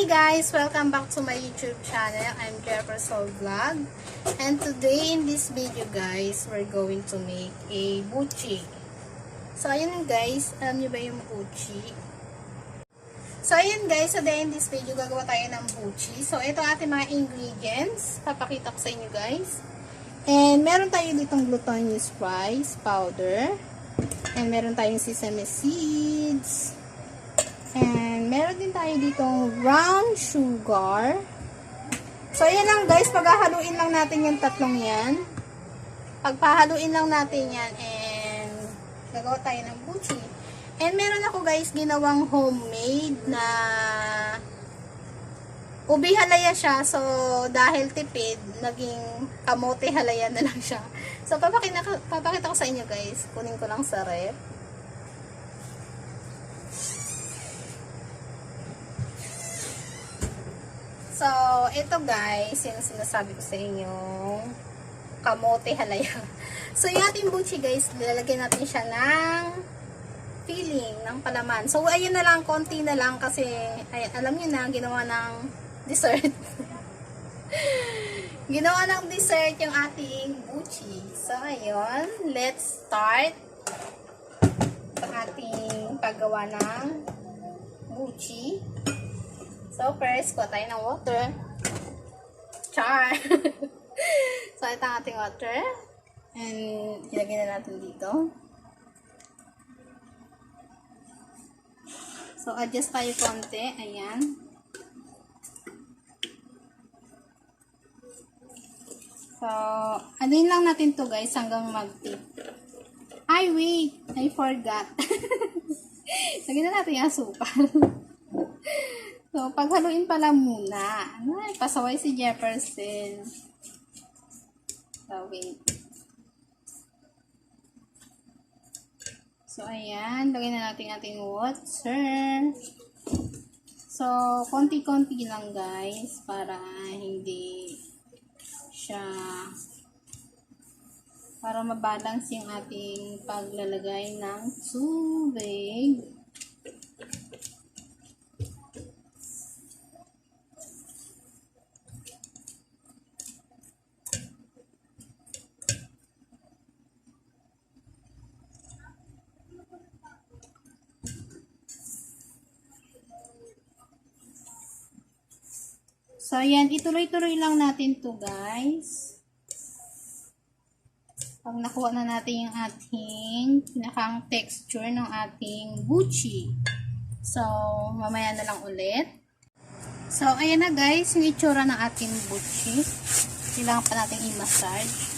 Hey guys! Welcome back to my YouTube channel. I'm Jefferson Vlog. And today in this video guys, we're going to make a buchi. So ayun guys, alam niyo ba yung buchi? So ayun guys, today in this video gagawa tayo ng buchi. So ito ating mga ingredients. Papakita ko sa inyo guys. And meron tayo ditong glutinous rice powder. And meron tayong sesame seeds. And meron din tayo ditong brown sugar. So, ayan lang guys. Paghahaluin lang natin yung tatlong yan. Pagpahaluin lang natin yan. And gagawa tayo ng buchi. And meron ako guys ginawang homemade na ubi halaya siya. So, dahil tipid, naging kamote halaya na lang siya. So, papakita ko sa inyo guys. Kunin ko lang sa ref. So, ito guys, yung sinasabi ko sa inyo, kamote halaya. So, yung ating buchi guys, lalagyan natin siya ng filling, ng palaman. So, ayun na lang, konti na lang kasi, ay, alam nyo na, ginawa ng dessert. Ginawa ng dessert yung ating buchi. So, ayun, let's start ang ating paggawa ng buchi. So, first, kuha tayo ng water. Char! So, ito ang ating water. And, ilagay na natin dito. So, adjust tayo konti. Ayan. So, anuin lang natin to guys hanggang mag-tip. Ay, wait! I forgot. Lagyan na natin yung asukal. So, paghaluin pala muna. Ay, pasaway si Jefferson. So, wait. So, ayan. Lagyan na natin ating water. So, konti-konti lang guys. Para hindi siya para mabalance yung ating paglalagay ng tubig. So, ayan, ituloy-tuloy lang natin to guys. Pag nakuha na natin yung ating pinakang texture ng ating buchi. So, mamaya na lang ulit. So, ayan na guys, yung itsura ng ating buchi. Kailangan pa natin i-massage.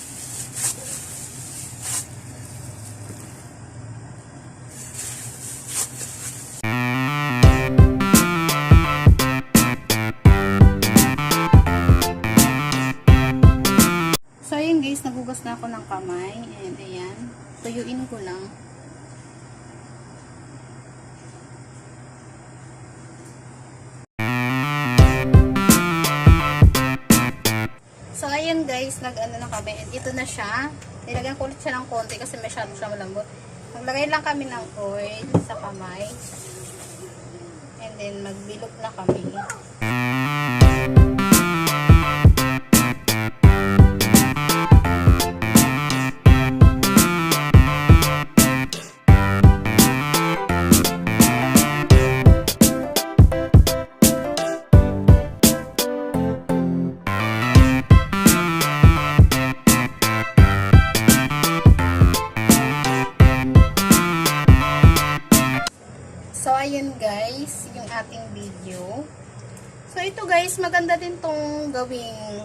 Nagugas na ako ng kamay. And ayan. Tuyuin ko lang. So, ayan guys. Nag-ano na kami. And ito na siya. Nilagyan ko ulit siya ng konti kasi masyado siya malambot. Maglagay lang kami ng oil sa kamay. And then, magbilog na kami. So, ayun guys, yung ating video. So, ito guys, maganda din tong gawing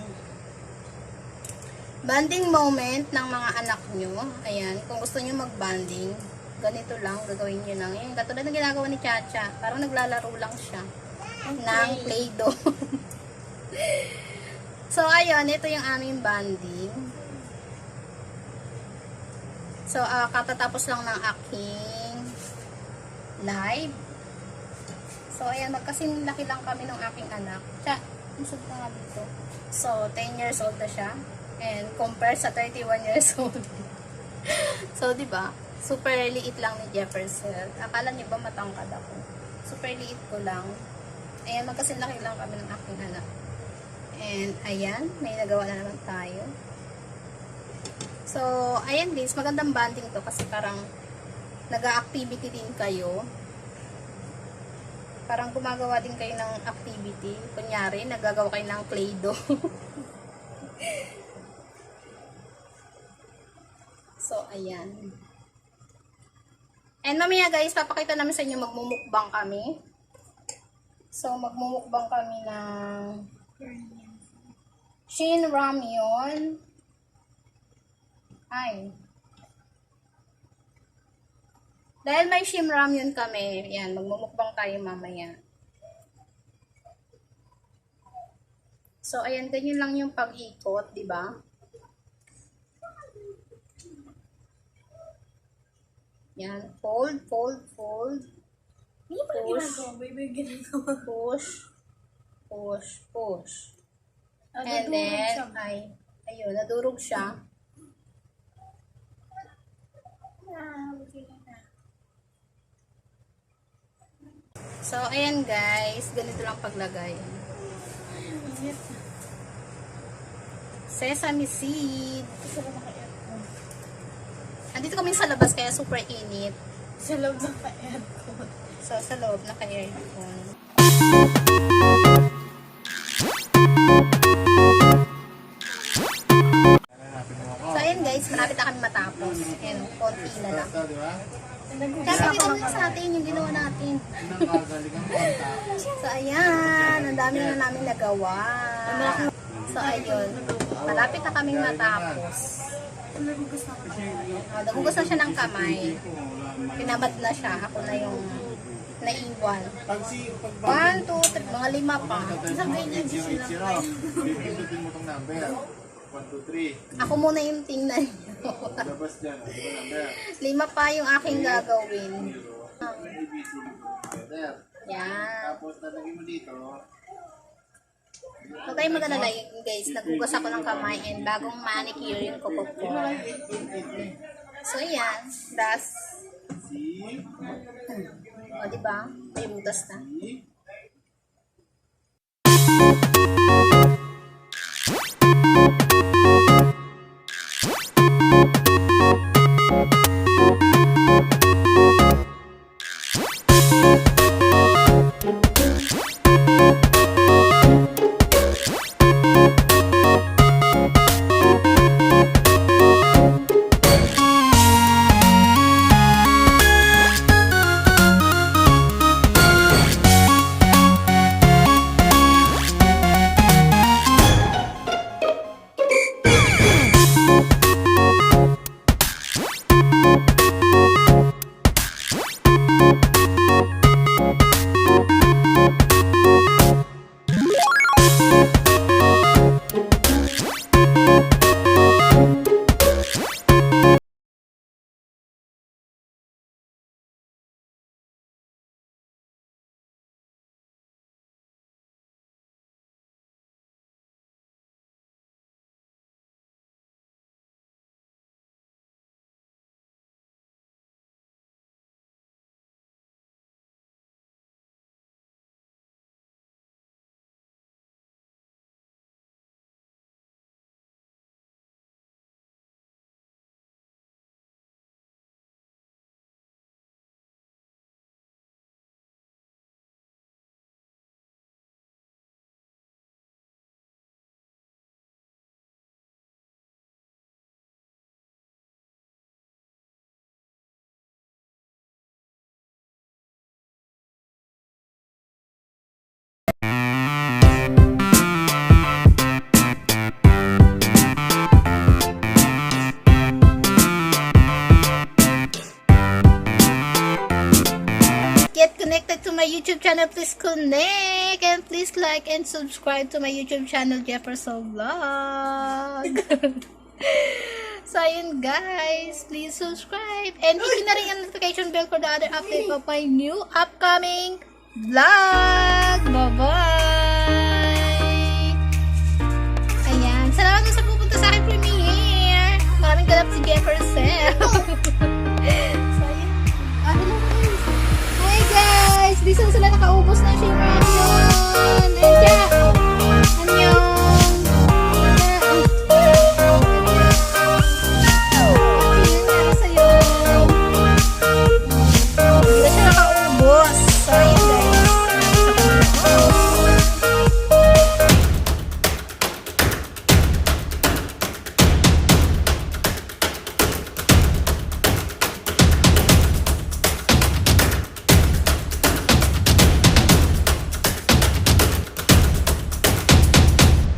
bonding moment ng mga anak nyo. Ayan, kung gusto nyo mag-bonding, ganito lang, gagawin nyo lang. Ayan, katulad na ginagawa ni Chacha. Parang naglalaro lang siya ng Play-Doh. So, ayun, ito yung aming bonding. So, katatapos lang ng aking live. So, ayan, magkasing laki lang kami ng aking anak. Isog na nga dito. So, 10 years old na siya. And compare sa 31 years old. So, diba? Super liit lang ni Jefferson. Akala niyo ba matangkad ako? Super liit ko lang. Ayan. Ayan, magkasinlaki lang kami ng aking anak. And, ayan, may nagawa na naman tayo. So, ayan guys, magandang bonding to kasi parang nag-activity din kayo. Parang gumagawa din kayo ng activity. Kunyari, nagagawa kayo ng Play-Doh. So, ayan. And mamaya guys, papakita namin sa inyo magmumukbang kami. So, magmumukbang kami ng Shin Ramyun. Ay. Dahil may Shin Ramyun kami, yan, magmumukbang tayo mamaya. So, ayan, ganyan lang yung pag-ikot, di ba? Yan, fold, fold, fold. Hindi pa ginagawa, baby, ginagawa. Push, push, push. Ah, And nadurog then, siya. ayun, nadurog siya. Okay na. So, ayan guys, ganito lang paglagay. Sesame seed. Gusto ko naka-aircon. Andito kami sa labas kaya super init. Sa loob ng ka-aircon. So, sa loob, naka-aircon. So, ayan guys, malapit na kami matapos. Ayan, konti na lang. Sabi ko na sa atin, yung ginawa natin. So, ayan, ang dami na namin nagawa. So, ayun, malapit na kaming matapos. Nagugas na siya ng kamay. Pinabad na siya. Ako na yung naiwan. 1, 2, 3, mga 5 pa. Isang ganyan siya sila. Pindutin mo tong number. 1, 2, 3. Ako muna yung tingnan. Labas dyan. Ano ba number? 5 pa yung aking gagawin. ABC together. Yan. Tapos lalagay mo dito. Huwag kayong mag-alala guys. Nagugas ako ng kamay and bagong manicure yung kuko ko. So, yan. Das. C. O, diba? May butas na. C. Get connected to my YouTube channel. Please connect and please like and subscribe to my YouTube channel, Jefferson Vlog. So, ayun guys. Please subscribe. And hit na rin yung notification bell for the other update of my new upcoming vlog.